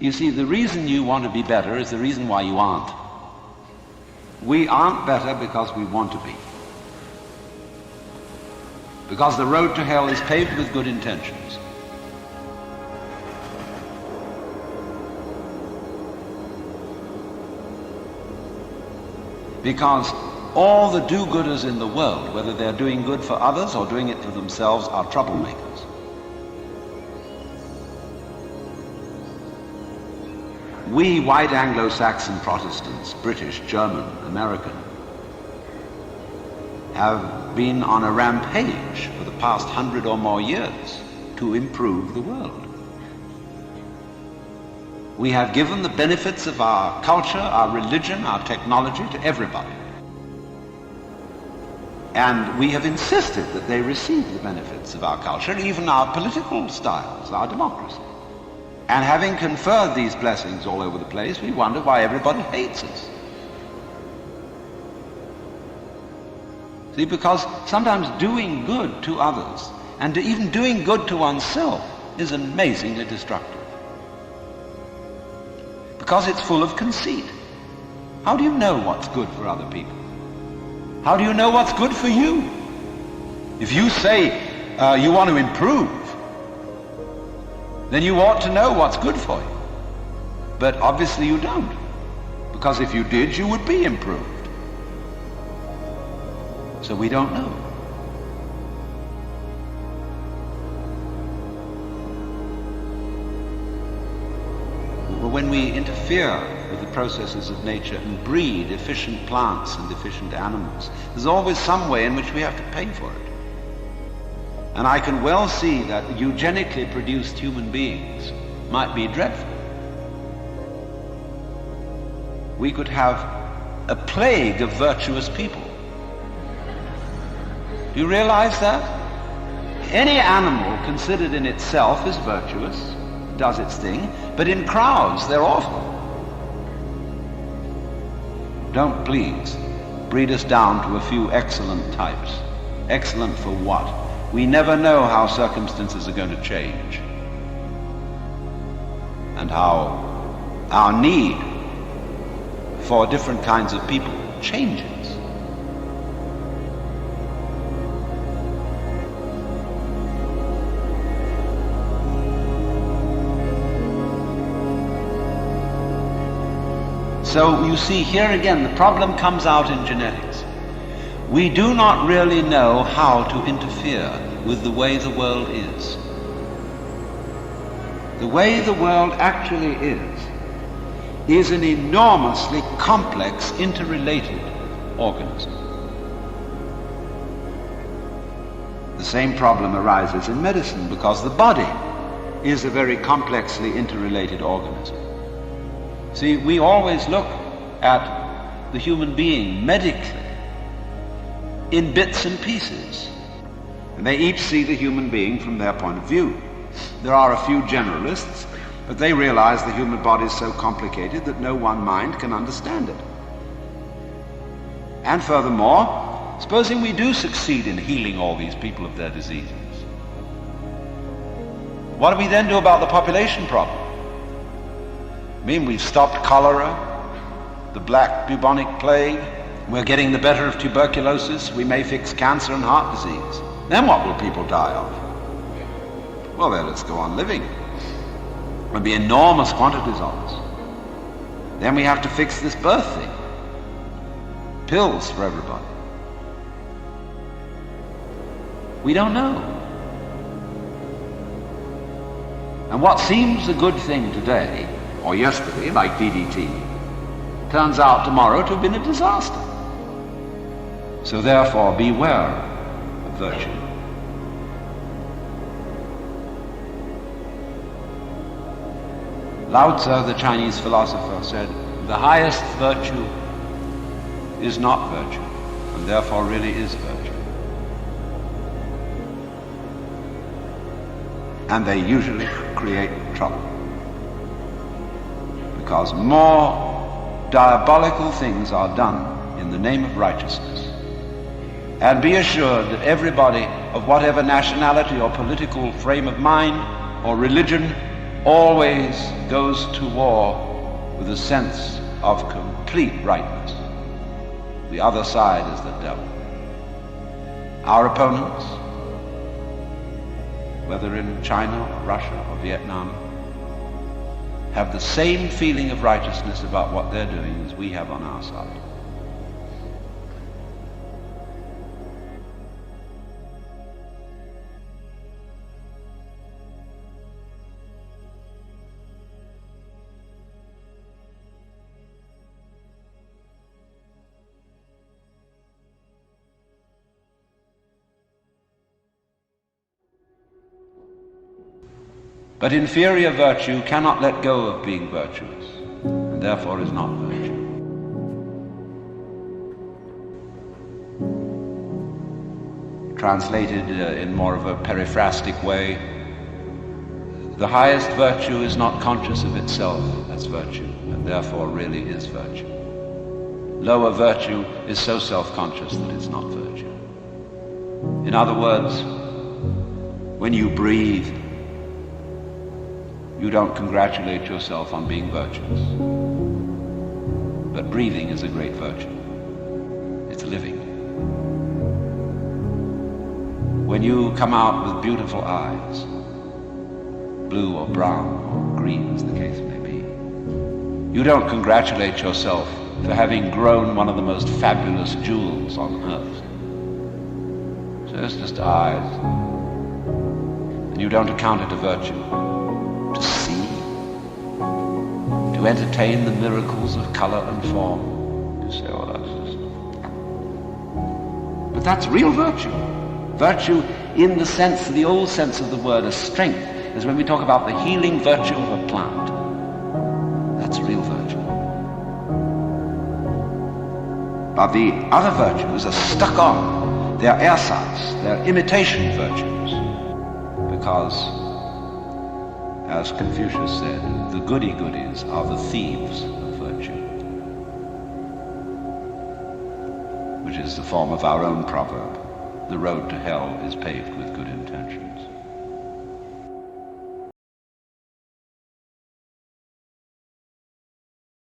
You see, the reason you want to be better is the reason why you aren't. We aren't better because we want to be. Because the road to hell is paved with good intentions. Because all the do-gooders in the world, whether they're doing good for others or doing it for themselves, are troublemakers. We white Anglo-Saxon Protestants, British, German, American, have been on a rampage for the past 100 or more years to improve the world. We have given the benefits of our culture, our religion, our technology to everybody. And we have insisted that they receive the benefits of our culture, even our political styles, our democracy. And having conferred these blessings all over the place, we wonder why everybody hates us. See, because sometimes doing good to others, and even doing good to oneself, is amazingly destructive. Because it's full of conceit. How do you know what's good for other people? How do you know what's good for you? If you say you want to improve, then you ought to know what's good for you. But obviously you don't. Because if you did, you would be improved. So we don't know. When we interfere with the processes of nature and breed efficient plants and efficient animals, there's always some way in which we have to pay for it. And I can well see that eugenically produced human beings might be dreadful. We could have a plague of virtuous people. Do you realize that? Any animal considered in itself is virtuous, does its thing, but in crowds they're awful. Don't please breed us down to a few excellent types. Excellent for what? We never know how circumstances are going to change, and how our need for different kinds of people changes. So you see, here again, the problem comes out in genetics. We do not really know how to interfere with the way the world is. The way the world actually is an enormously complex, interrelated organism. The same problem arises in medicine because the body is a very complexly interrelated organism. See, we always look at the human being medically in bits and pieces. And they each see the human being from their point of view. There are a few generalists, but they realize the human body is so complicated that no one mind can understand it. And furthermore, supposing we do succeed in healing all these people of their diseases, what do we then do about the population problem? I mean, we've stopped cholera, the black bubonic plague, we're getting the better of tuberculosis, we may fix cancer and heart disease. Then what will people die of? Well, then let's go on living. There'll be enormous quantities of us. Then we have to fix this birth thing. Pills for everybody. We don't know. And what seems a good thing today, or yesterday, like DDT, turns out tomorrow to have been a disaster. So therefore, beware of virtue. Lao Tzu, the Chinese philosopher, said, the highest virtue is not virtue, and therefore really is virtue. And they usually create trouble. Because more diabolical things are done in the name of righteousness. And be assured that everybody of whatever nationality or political frame of mind or religion always goes to war with a sense of complete rightness. The other side is the devil. Our opponents, whether in China or Russia or Vietnam, have the same feeling of righteousness about what they're doing as we have on our side. But inferior virtue cannot let go of being virtuous, and therefore is not virtue. Translated in more of a periphrastic way, the highest virtue is not conscious of itself as virtue, and therefore really is virtue. Lower virtue is so self-conscious that it's not virtue. In other words, when you breathe, you don't congratulate yourself on being virtuous. But breathing is a great virtue. It's living. When you come out with beautiful eyes, blue or brown or green as the case may be, you don't congratulate yourself for having grown one of the most fabulous jewels on earth. So it's just eyes. And you don't account it a virtue. To see, to entertain the miracles of color and form. You say, oh, that's just... But that's real virtue. Virtue in the sense, the old sense of the word, as strength, is when we talk about the healing virtue of a plant. That's real virtue. But the other virtues are stuck on. They're ersatz, they're imitation virtues. Because as Confucius said, the goody-goodies are the thieves of virtue, which is the form of our own proverb, the road to hell is paved with good intentions.